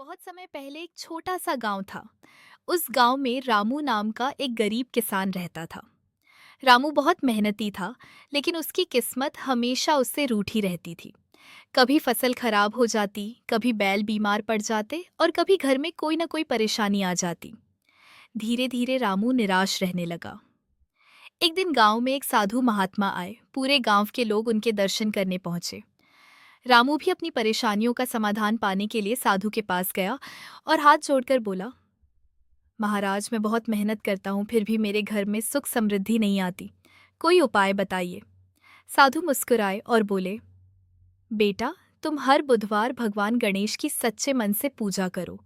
बहुत समय पहले एक छोटा सा गांव था। उस गांव में रामू नाम का एक गरीब किसान रहता था। रामू बहुत मेहनती था, लेकिन उसकी किस्मत हमेशा उससे रूठी रहती थी। कभी फसल खराब हो जाती, कभी बैल बीमार पड़ जाते और कभी घर में कोई ना कोई परेशानी आ जाती। धीरे धीरे रामू निराश रहने लगा। एक दिन गांव में एक साधु महात्मा आए। पूरे गांव के लोग उनके दर्शन करने पहुंचे। रामू भी अपनी परेशानियों का समाधान पाने के लिए साधु के पास गया और हाथ जोड़कर बोला, महाराज, मैं बहुत मेहनत करता हूँ, फिर भी मेरे घर में सुख समृद्धि नहीं आती। कोई उपाय बताइए। साधु मुस्कुराए और बोले, बेटा, तुम हर बुधवार भगवान गणेश की सच्चे मन से पूजा करो।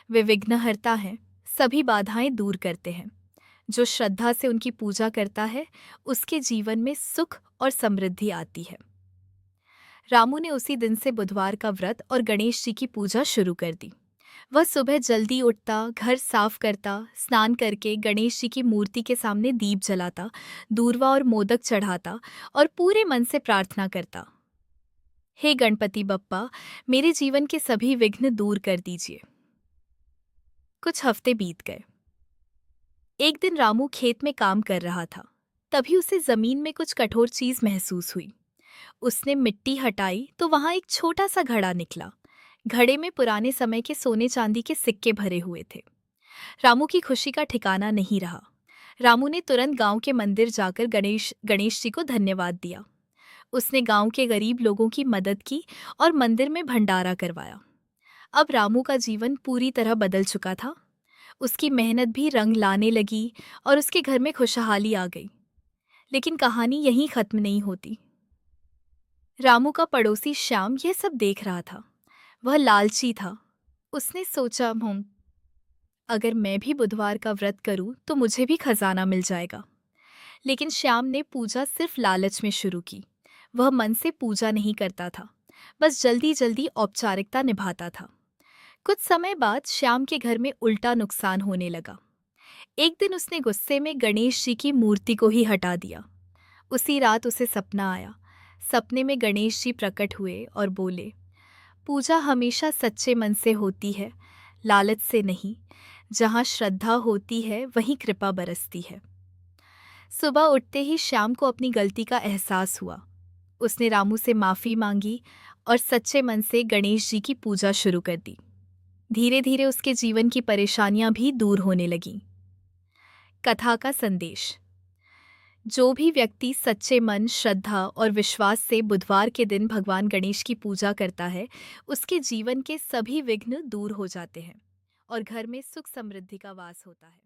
वे विघ्नहर्ता हैं, सभी बाधाएं दूर करते हैं। जो श्रद्धा से उनकी पूजा करता है, उसके जीवन में सुख और समृद्धि आती है। रामू ने उसी दिन से बुधवार का व्रत और गणेश जी की पूजा शुरू कर दी। वह सुबह जल्दी उठता, घर साफ करता, स्नान करके गणेश जी की मूर्ति के सामने दीप जलाता, दूर्वा और मोदक चढ़ाता और पूरे मन से प्रार्थना करता, हे गणपति बप्पा, मेरे जीवन के सभी विघ्न दूर कर दीजिए। कुछ हफ्ते बीत गए। एक दिन रामू खेत में काम कर रहा था। तभी उसे जमीन में कुछ कठोर चीज महसूस हुई। उसने मिट्टी हटाई तो वहां एक छोटा सा घड़ा निकला। घड़े में पुराने समय के सोने चांदी के सिक्के भरे हुए थे। रामू की खुशी का ठिकाना नहीं रहा। रामू ने तुरंत गांव के मंदिर जाकर गणेश जी को धन्यवाद दिया। उसने गांव के गरीब लोगों की मदद की और मंदिर में भंडारा करवाया। अब रामू का जीवन पूरी तरह बदल चुका था। उसकी मेहनत भी रंग लाने लगी और उसके घर में खुशहाली आ गई। लेकिन कहानी यहीं खत्म नहीं होती। रामू का पड़ोसी श्याम यह सब देख रहा था। वह लालची था। उसने सोचा, अगर मैं भी बुधवार का व्रत करूं तो मुझे भी खजाना मिल जाएगा। लेकिन श्याम ने पूजा सिर्फ लालच में शुरू की। वह मन से पूजा नहीं करता था, बस जल्दी जल्दी औपचारिकता निभाता था। कुछ समय बाद श्याम के घर में उल्टा नुकसान होने लगा। एक दिन उसने गुस्से में गणेश जी की मूर्ति को ही हटा दिया। उसी रात उसे सपना आया। सपने में गणेश जी प्रकट हुए और बोले, पूजा हमेशा सच्चे मन से होती है, लालच से नहीं। जहाँ श्रद्धा होती है वहीं कृपा बरसती है। सुबह उठते ही श्याम को अपनी गलती का एहसास हुआ। उसने रामू से माफ़ी मांगी और सच्चे मन से गणेश जी की पूजा शुरू कर दी। धीरे धीरे उसके जीवन की परेशानियां भी दूर होने लगीं। कथा का संदेश। जो भी व्यक्ति सच्चे मन, श्रद्धा और विश्वास से बुधवार के दिन भगवान गणेश की पूजा करता है, उसके जीवन के सभी विघ्न दूर हो जाते हैं और घर में सुख समृद्धि का वास होता है।